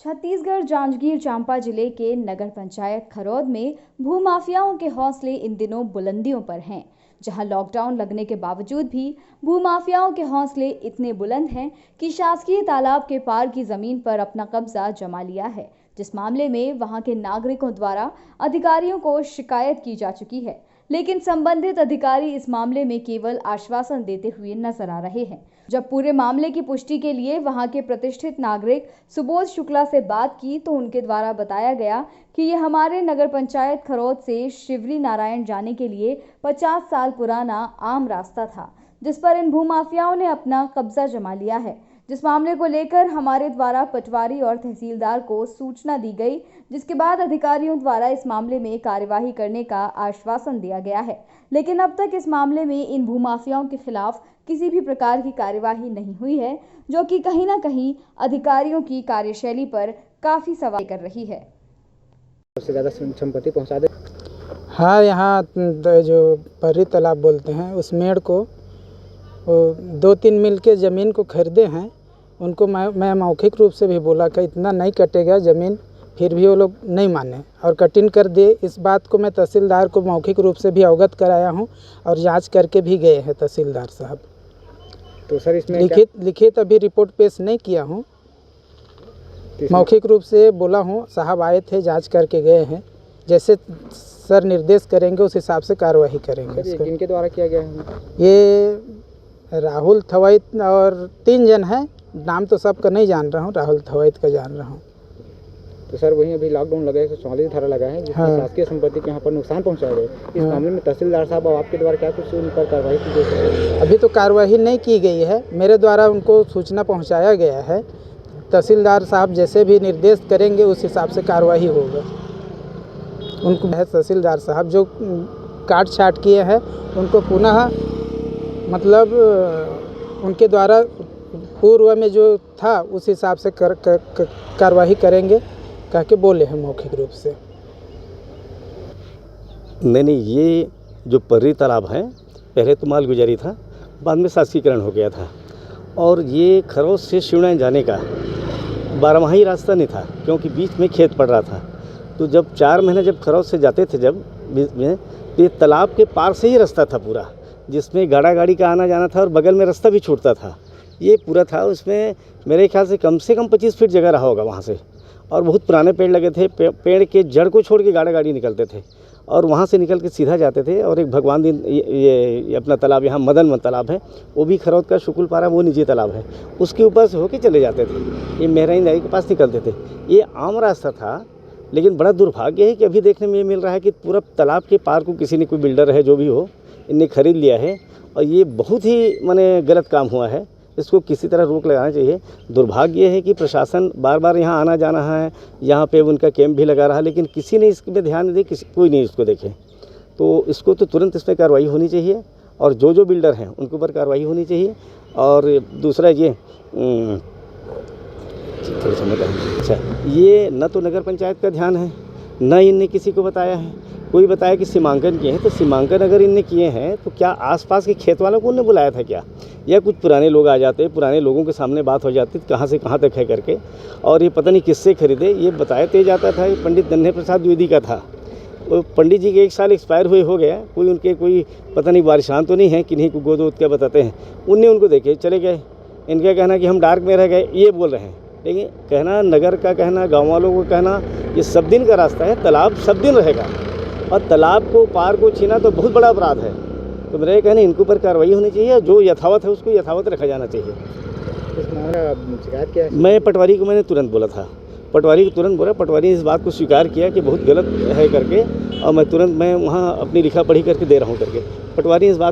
छत्तीसगढ़ जांजगीर चांपा जिले के नगर पंचायत खरौद में भूमाफियाओं के हौसले इन दिनों बुलंदियों पर हैं। जहां लॉकडाउन लगने के बावजूद भी भूमाफियाओं के हौसले इतने बुलंद हैं कि शासकीय तालाब के पार की जमीन पर अपना कब्जा जमा लिया है, जिस मामले में वहां के नागरिकों द्वारा अधिकारियों को शिकायत की जा चुकी है। लेकिन संबंधित अधिकारी इस मामले में केवल आश्वासन देते हुए नजर आ रहे हैं। जब पूरे मामले की पुष्टि के लिए वहां के प्रतिष्ठित नागरिक सुबोध शुक्ला से बात की तो उनके द्वारा बताया गया कि ये हमारे नगर पंचायत खरौद से शिवरी नारायण जाने के लिए 50 साल पुराना आम रास्ता था, जिस पर इन भूमाफियाओं ने अपना कब्जा जमा लिया है। जिस मामले को लेकर हमारे द्वारा पटवारी और तहसीलदार को सूचना दी गई, जिसके बाद अधिकारियों द्वारा इस मामले में कार्यवाही करने का आश्वासन दिया गया है। लेकिन अब तक इस मामले में इन भूमाफियाओं के खिलाफ किसी भी प्रकार की कार्यवाही नहीं हुई है, जो कि कहीं ना कहीं अधिकारियों की कार्यशैली पर काफी सवाल कर रही है। सबसे ज़्यादा संपत्ति पहुंचा दे। हाँ, यहाँ जो पर्री तालाब बोलते हैं उस मेड़ को 2-3 मिल के ज़मीन को खरीदे हैं। उनको मैं मौखिक रूप से भी बोला कि इतना नहीं कटेगा ज़मीन, फिर भी वो लोग नहीं माने और कटिंग कर दिए। इस बात को मैं तहसीलदार को मौखिक रूप से भी अवगत कराया हूँ और जांच करके भी गए हैं तहसीलदार साहब। तो सर इसमें लिखित अभी रिपोर्ट पेश नहीं किया हूँ, मौखिक रूप से बोला हूँ। साहब आए थे, जांच करके गए हैं। जैसे सर निर्देश करेंगे उस हिसाब से कार्रवाई करेंगे। सर किनके द्वारा किया गया है? ये राहुल थवैत और 3 जन हैं, नाम तो सबका नहीं जान रहा हूँ, राहुल थवैत का जान रहा हूँ। तो सर वहीं अभी लॉकडाउन लगा है, 44 धारा लगा है, जिसमें शासकीय संपत्ति के यहाँ पर नुकसान पहुँचाया गया। इस मामले में तहसीलदार साहब और आपके द्वारा क्या कुछ उन पर कार्रवाई की गई? अभी तो कार्रवाई नहीं की गई है, मेरे द्वारा उनको सूचना पहुँचाया गया है। तहसीलदार साहब जैसे भी निर्देश करेंगे उस हिसाब से कार्रवाई होगा। उनको तहसीलदार साहब जो काट छाट किए हैं उनको पुनः मतलब उनके द्वारा पूर्व में जो था उस हिसाब से कार्रवाई करेंगे कह के बोले हैं मौखिक रूप से। नहीं, ये जो पर्री तालाब है पहले तो माल गुजारी था, बाद में शासकीकरण हो गया था। और ये खरौद से शिवनारायण जाने का 12माही रास्ता नहीं था, क्योंकि बीच में खेत पड़ रहा था। तो जब 4 महीने जब खरौद से जाते थे जब बीच में, तो ये तालाब के पार से ही रास्ता था पूरा, जिसमें गाड़ी का आना जाना था और बगल में रास्ता भी छूटता था। ये पूरा था, उसमें मेरे ख्याल से कम 25 फीट जगह रहा होगा वहाँ से। और बहुत पुराने पेड़ लगे थे, पेड़ के जड़ को छोड़ के गाड़ी निकलते थे और वहाँ से निकल के सीधा जाते थे। और एक भगवान दिन ये अपना तालाब यहाँ मदन तालाब है, वो भी खरौद का शुकुलपारा, वो निजी तालाब है, उसके ऊपर से होके चले जाते थे। ये मेहराइन नदी के पास निकलते थे। ये आम रास्ता था, लेकिन बड़ा दुर्भाग्य है कि अभी देखने में ये मिल रहा है कि पूरा तालाब के पार को किसी ने, कोई बिल्डर है जो भी हो, इनने खरीद लिया है। और ये बहुत ही माने गलत काम हुआ है, इसको किसी तरह रोक लगाना चाहिए। दुर्भाग्य है कि प्रशासन बार बार यहाँ आना जाना है, यहाँ पे उनका कैंप भी लगा रहा है, लेकिन किसी ने इसमें ध्यान नहीं दिया, कोई नहीं इसको देखे। तो इसको तो तुरंत इस पर कार्रवाई होनी चाहिए और जो बिल्डर हैं उनके ऊपर कार्रवाई होनी चाहिए। और दूसरा ये थोड़ा समझ अच्छा, ये न तो नगर पंचायत का ध्यान है, न इनने किसी को बताया है। कोई बताया कि सीमांकन किए हैं, तो सीमांकन अगर इनने किए हैं तो क्या आसपास के खेत वालों को उन्होंने बुलाया था क्या? या कुछ पुराने लोग आ जाते, पुराने लोगों के सामने बात हो जाती कहाँ से कहाँ तक है करके, और ये पता नहीं किससे खरीदे। ये बताया ते जाता था, ये पंडित नन्हे प्रसाद द्विवेदी का था। वो पंडित जी के 1 साल एक्सपायर हुए हो गया, कोई उनके कोई पता नहीं वारिशान तो नहीं है, किन्हीं को गोद वोद क्या बताते हैं, उनने उनको देखे चले गए। इनका कहना कि हम डार्क में रह गए, ये बोल रहे हैं। लेकिन कहना नगर का, कहना गाँव वालों को कहना, ये सब दिन का रास्ता है, तालाब सब दिन रहेगा और तालाब को पार को छीना तो बहुत बड़ा अपराध है। तो मेरा ये कहना इनके ऊपर कार्रवाई होनी चाहिए, जो यथावत है उसको यथावत रखा जाना चाहिए। शिकायत क्या है? मैं पटवारी को मैंने तुरंत बोला था, पटवारी को तुरंत बोला, पटवारी ने इस बात को स्वीकार किया कि बहुत गलत है करके, और मैं तुरंत वहाँ अपनी लिखा पढ़ी करके दे रहा हूँ करके। पटवारी इस बात